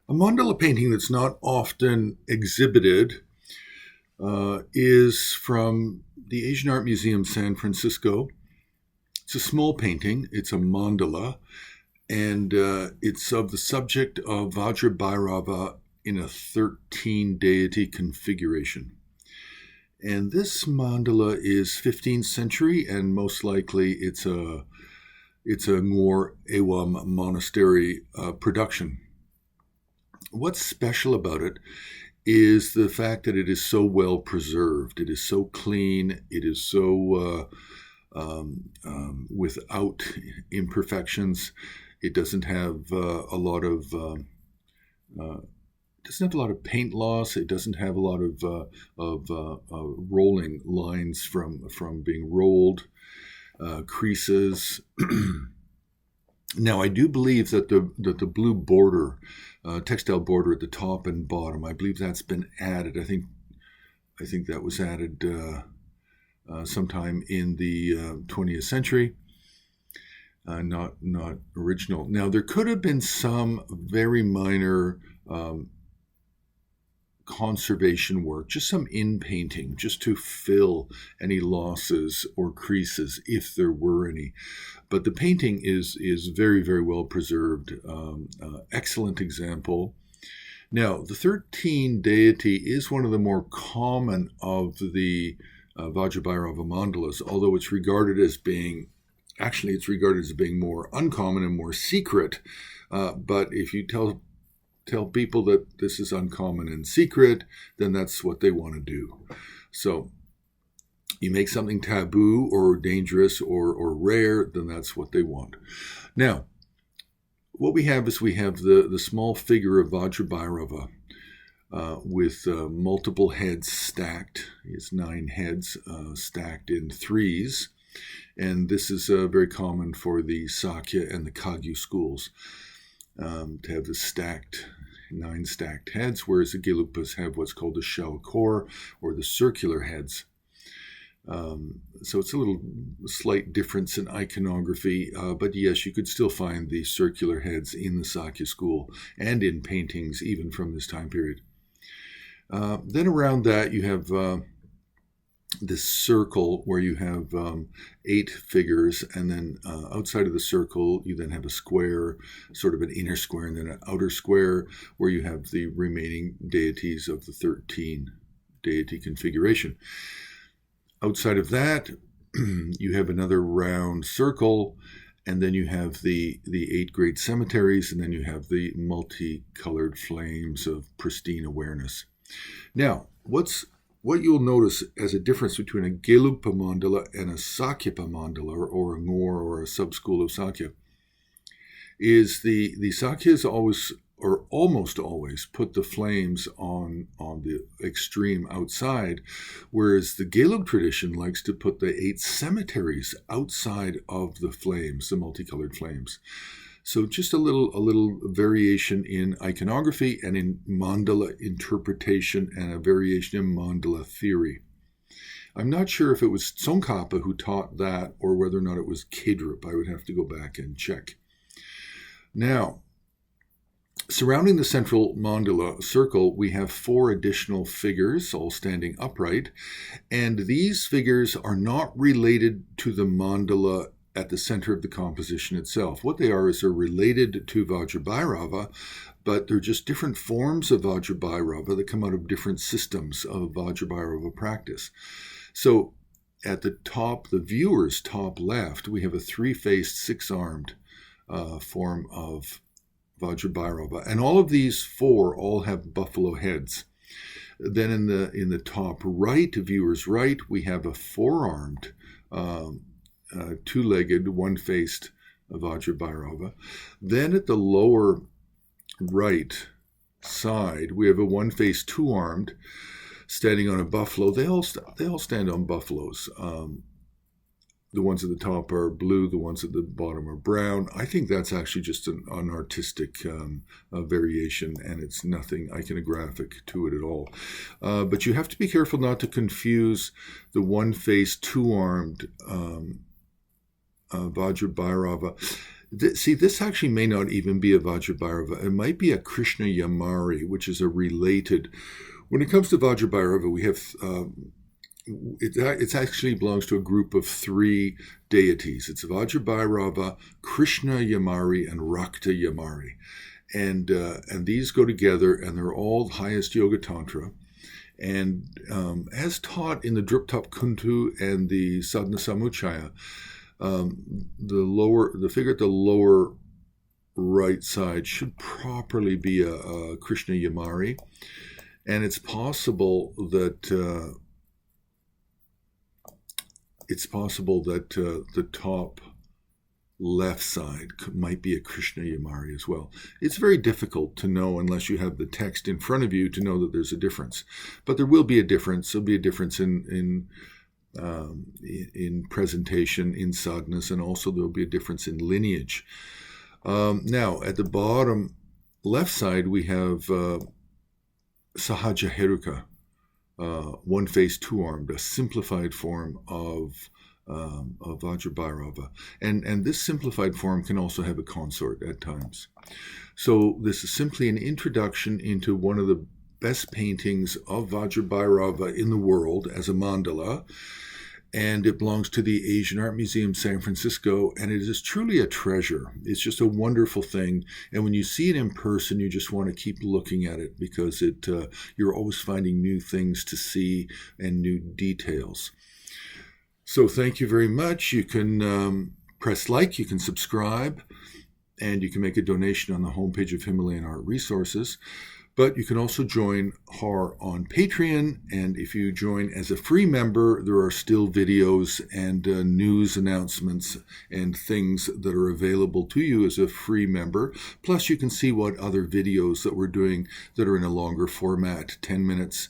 A mandala painting that's not often exhibited is from the Asian Art Museum, San Francisco. It's a small painting. It's a mandala, and it's of the subject of Vajrabhairava in a 13 deity configuration. And this mandala is 15th century, and most likely it's a Ngor Awam monastery production. What's special about it is the fact that it is so well preserved. It is so clean. It is so without imperfections. It doesn't have a lot of paint loss. It doesn't have a lot of rolling lines from being rolled, creases. Now, I do believe that the blue border, textile border at the top and bottom, I believe that's been added. I think that was added sometime in the 20th century. Not original. Now, there could have been some very minor conservation work, just some in-painting, just to fill any losses or creases if there were any. But the painting is very, very well preserved. Excellent example. Now, the 13 deity is one of the more common of the Vajrabhairava mandalas, although it's regarded as being more uncommon and more secret. But if you tell people that this is uncommon and secret, then that's what they want to do. So you make something taboo or dangerous or rare, then that's what they want. Now, what we have is the small figure of Vajrabhairava with multiple heads stacked. It's 9 heads stacked in threes. And this is very common for the Sakya and the Kagyu schools, to have the 9 stacked heads, whereas the Gelugpas have what's called the shell core, or the circular heads. So it's a slight difference in iconography, but yes, you could still find the circular heads in the Sakya school and in paintings even from this time period. Then around that you have this circle where you have 8 figures, and then outside of the circle you then have a square, sort of an inner square, and then an outer square where you have the remaining deities of the 13 deity configuration. Outside of that you have another round circle, and then you have the 8 great cemeteries, and then you have the multicolored flames of pristine awareness. Now, what you'll notice as a difference between a Gelugpa mandala and a Sakyapa mandala, or a Ngor, or a sub-school of Sakya, is the Sakyas always, or almost always, put the flames on the extreme outside, whereas the Gelug tradition likes to put the 8 cemeteries outside of the flames, the multicolored flames. So just a little variation in iconography and in mandala interpretation, and a variation in mandala theory. I'm not sure if it was Tsongkhapa who taught that or whether or not it was Kedrup. I would have to go back and check. Now, surrounding the central mandala circle, we have 4 additional figures, all standing upright, and these figures are not related to the mandala at the center of the composition itself. What they are is they're related to Vajrabhairava, but they're just different forms of Vajrabhairava that come out of different systems of Vajrabhairava practice. So at the top, the viewer's top left, we have a 3-faced, 6-armed form of Vajrabhairava, and all of these 4 all have buffalo heads. Then in the top right, viewer's right, we have a 4-armed 2-legged, 1-faced Vajrabhairava. Then at the lower right side, we have a 1-faced, 2-armed standing on a buffalo. They all stand on buffaloes. The ones at the top are blue, the ones at the bottom are brown. I think that's actually just an artistic variation, and it's nothing iconographic to it at all. But you have to be careful not to confuse the 1-faced, 2-armed Vajrabhairava. See, this actually may not even be a Vajrabhairava. It might be a Krishna Yamari, which is a related. When it comes to Vajrabhairava, we have it actually belongs to a group of 3 deities. It's Vajrabhairava, Krishna Yamari, and Rakta Yamari, and these go together, and they're all highest Yoga Tantra. And as taught in the Druptop Kuntu and the Sadhana Samuchaya, the figure at the lower right side should properly be a Krishna Yamari, and it's possible that the top left side might be a Krishna Yamari as well. It's very difficult to know unless you have the text in front of you to know that there's a difference. But there will be a difference. There'll be a difference in presentation, in sadhanas, and also there'll be a difference in lineage. Now, at the bottom left side, we have Sahaja Heruka, one face, two-armed, a simplified form of Vajrabhairava. And this simplified form can also have a consort at times. So this is simply an introduction into one of the best paintings of Vajrabhairava in the world as a mandala, and it belongs to the Asian Art Museum, San Francisco, and it is truly a treasure. It's just a wonderful thing, and when you see it in person, you just want to keep looking at it because you're always finding new things to see and new details. So thank you very much. You can press like, you can subscribe, and you can make a donation on the homepage of Himalayan Art Resources. But you can also join HAR on Patreon, and if you join as a free member, there are still videos and news announcements and things that are available to you as a free member. Plus, you can see what other videos that we're doing that are in a longer format, 10 minutes,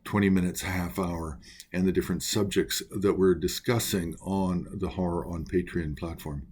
20 minutes, half hour, and the different subjects that we're discussing on the HAR on Patreon platform.